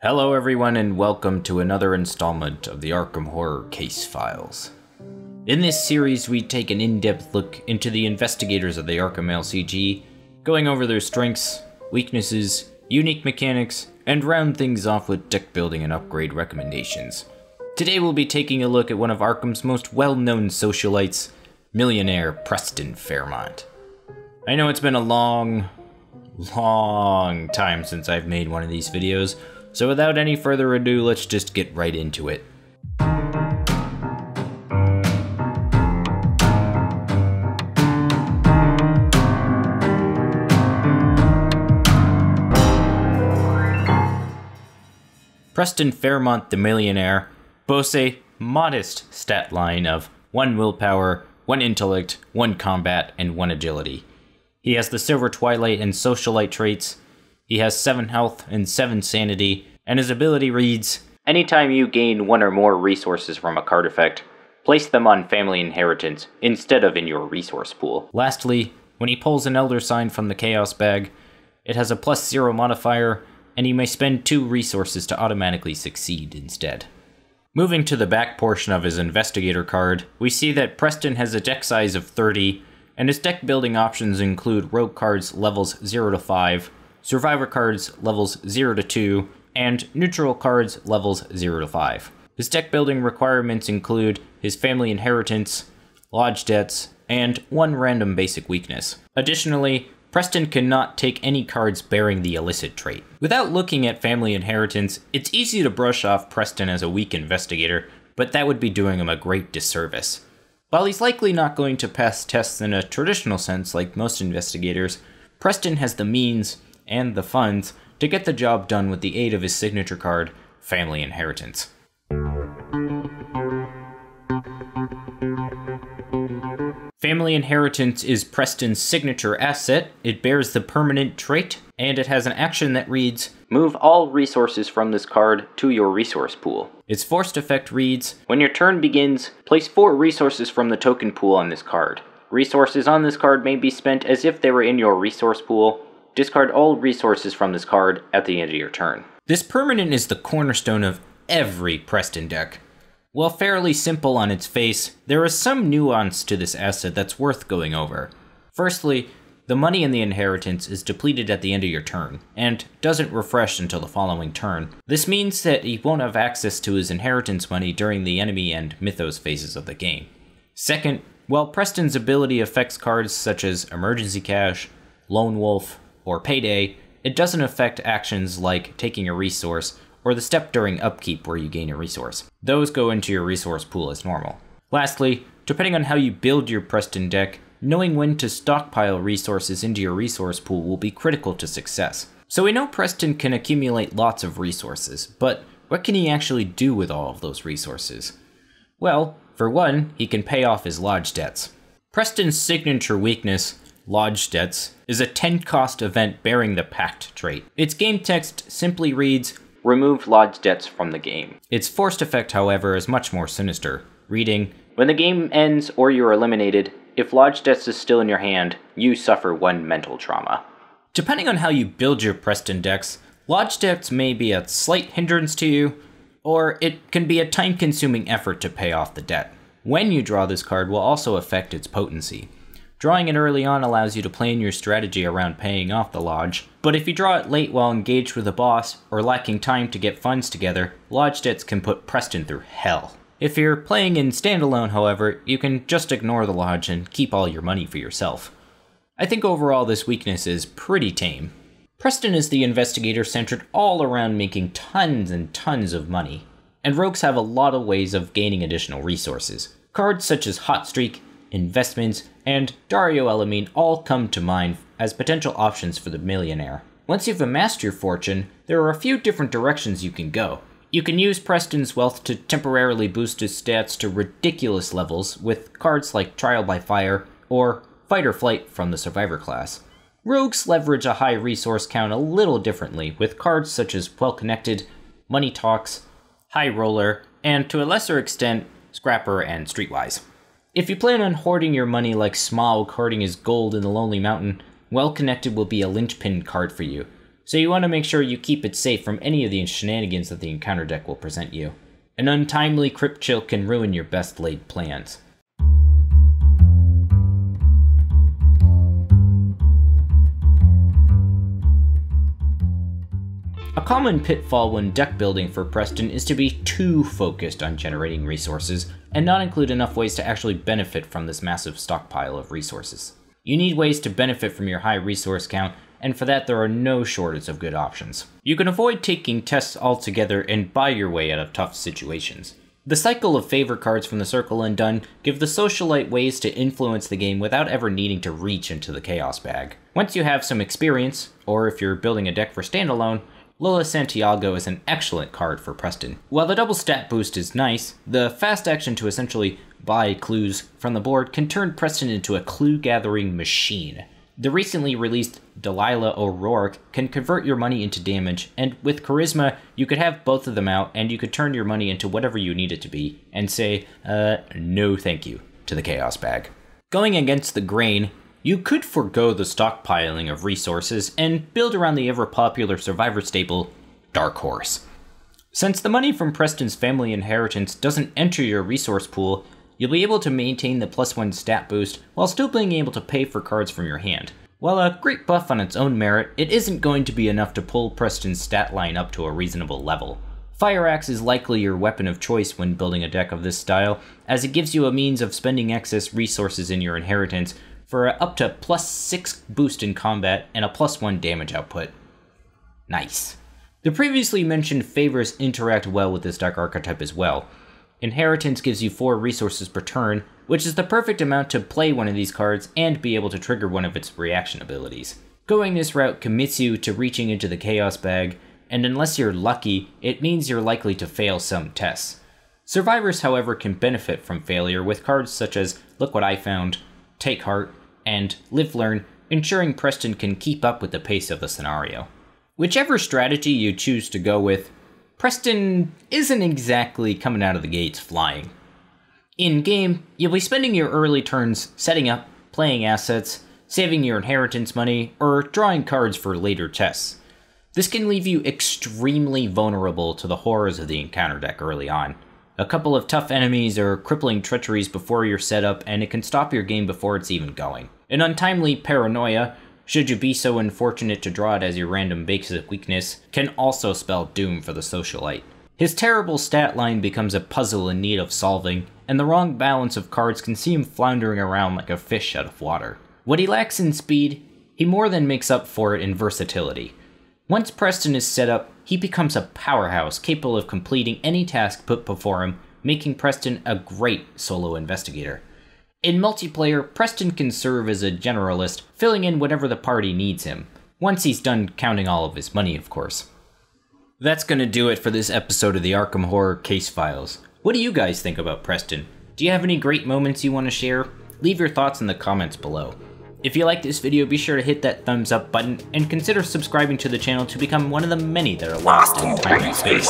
Hello everyone and welcome to another installment of the Arkham Horror Case Files. In this series we take an in-depth look into the investigators of the Arkham LCG, going over their strengths, weaknesses, unique mechanics, and round things off with deck building and upgrade recommendations. Today we'll be taking a look at one of Arkham's most well-known socialites, Millionaire Preston Fairmont. I know it's been a long time since I've made one of these videos, so without any further ado, let's just get right into it. Preston Fairmont the Millionaire boasts a modest stat line of 1 willpower, 1 intellect, 1 combat, and 1 agility. He has the Silver Twilight and Socialite traits. He has 7 health and 7 sanity, and his ability reads, anytime you gain 1 or more resources from a card effect, place them on family inheritance instead of in your resource pool. Lastly, when he pulls an Elder Sign from the Chaos bag, it has a +0 modifier, and he may spend 2 resources to automatically succeed instead. Moving to the back portion of his Investigator card, we see that Preston has a deck size of 30, and his deck building options include Rogue cards levels 0 to 5, Survivor cards levels 0 to 2, and Neutral cards levels 0 to 5. His deck building requirements include his family inheritance, lodge debts, and 1 random basic weakness. Additionally, Preston cannot take any cards bearing the illicit trait. Without looking at family inheritance, it's easy to brush off Preston as a weak investigator, but that would be doing him a great disservice. While he's likely not going to pass tests in a traditional sense like most investigators, Preston has the means and the funds to get the job done with the aid of his signature card, Family Inheritance. Family Inheritance is Preston's signature asset. It bears the permanent trait, and it has an action that reads, move all resources from this card to your resource pool. Its forced effect reads, when your turn begins, place 4 resources from the token pool on this card. Resources on this card may be spent as if they were in your resource pool. Discard all resources from this card at the end of your turn. This permanent is the cornerstone of every Preston deck. While fairly simple on its face, there is some nuance to this asset that's worth going over. Firstly, the money in the inheritance is depleted at the end of your turn, and doesn't refresh until the following turn. This means that he won't have access to his inheritance money during the enemy and mythos phases of the game. Second, while Preston's ability affects cards such as Emergency Cash, Lone Wolf, or Payday, it doesn't affect actions like taking a resource, or the step during upkeep where you gain a resource. Those go into your resource pool as normal. Lastly, depending on how you build your Preston deck, knowing when to stockpile resources into your resource pool will be critical to success. So we know Preston can accumulate lots of resources, but what can he actually do with all of those resources? Well, for one, he can pay off his lodge debts. Preston's signature weakness, lodge debts, is a 10-cost event bearing the Pact trait. Its game text simply reads, remove lodge debts from the game. Its forced effect, however, is much more sinister, reading, when the game ends or you're eliminated, if lodge debts is still in your hand, you suffer 1 mental trauma. Depending on how you build your Preston decks, lodge debts may be a slight hindrance to you, or it can be a time-consuming effort to pay off the debt. When you draw this card will also affect its potency. Drawing it early on allows you to plan your strategy around paying off the lodge, but if you draw it late while engaged with a boss, or lacking time to get funds together, lodge debts can put Preston through hell. If you're playing in standalone, however, you can just ignore the lodge and keep all your money for yourself. I think overall this weakness is pretty tame. Preston is the investigator centered all around making tons and tons of money, and rogues have a lot of ways of gaining additional resources. Cards such as Hot Streak, Investments, and Dario Elamine all come to mind as potential options for the Millionaire. Once you've amassed your fortune, there are a few different directions you can go. You can use Preston's wealth to temporarily boost his stats to ridiculous levels with cards like Trial by Fire or Fight or Flight from the Survivor class. Rogues leverage a high resource count a little differently with cards such as Well Connected, Money Talks, High Roller, and to a lesser extent, Scrapper and Streetwise. If you plan on hoarding your money like Smaug hoarding his gold in the Lonely Mountain, Well Connected will be a linchpin card for you, so you want to make sure you keep it safe from any of the shenanigans that the encounter deck will present you. An untimely crypt chill can ruin your best laid plans. A common pitfall when deck building for Preston is to be too focused on generating resources and not include enough ways to actually benefit from this massive stockpile of resources. You need ways to benefit from your high resource count, and for that there are no shortage of good options. You can avoid taking tests altogether and buy your way out of tough situations. The cycle of favor cards from the Circle Undone give the socialite ways to influence the game without ever needing to reach into the chaos bag. Once you have some experience, or if you're building a deck for standalone, Lola Santiago is an excellent card for Preston. While the double stat boost is nice, the fast action to essentially buy clues from the board can turn Preston into a clue-gathering machine. The recently released Delilah O'Rourke can convert your money into damage, and with Charisma, you could have both of them out and you could turn your money into whatever you need it to be, and say, no thank you, to the chaos bag. Going against the grain, you could forego the stockpiling of resources and build around the ever-popular survivor staple, Dark Horse. Since the money from Preston's family inheritance doesn't enter your resource pool, you'll be able to maintain the +1 stat boost while still being able to pay for cards from your hand. While a great buff on its own merit, it isn't going to be enough to pull Preston's stat line up to a reasonable level. Fire Axe is likely your weapon of choice when building a deck of this style, as it gives you a means of spending excess resources in your inheritance for up to +6 boost in combat and a +1 damage output. Nice. The previously mentioned favors interact well with this deck archetype as well. Inheritance gives you 4 resources per turn, which is the perfect amount to play one of these cards and be able to trigger one of its reaction abilities. Going this route commits you to reaching into the chaos bag, and unless you're lucky, it means you're likely to fail some tests. Survivors, however, can benefit from failure with cards such as Look What I Found, Take Heart, and Live Learn, ensuring Preston can keep up with the pace of the scenario. Whichever strategy you choose to go with, Preston isn't exactly coming out of the gates flying. In-game, you'll be spending your early turns setting up, playing assets, saving your inheritance money, or drawing cards for later tests. This can leave you extremely vulnerable to the horrors of the encounter deck early on. A couple of tough enemies or crippling treacheries before your setup, and it can stop your game before it's even going. An untimely paranoia, should you be so unfortunate to draw it as your random basic weakness, can also spell doom for the socialite. His terrible stat line becomes a puzzle in need of solving, and the wrong balance of cards can see him floundering around like a fish out of water. What he lacks in speed, he more than makes up for it in versatility. Once Preston is set up, he becomes a powerhouse capable of completing any task put before him, making Preston a great solo investigator. In multiplayer, Preston can serve as a generalist, filling in whatever the party needs him, once he's done counting all of his money, of course. That's gonna do it for this episode of the Arkham Horror Case Files. What do you guys think about Preston? Do you have any great moments you want to share? Leave your thoughts in the comments below. If you like this video, be sure to hit that thumbs up button, and consider subscribing to the channel to become one of the many that are lost in time and space.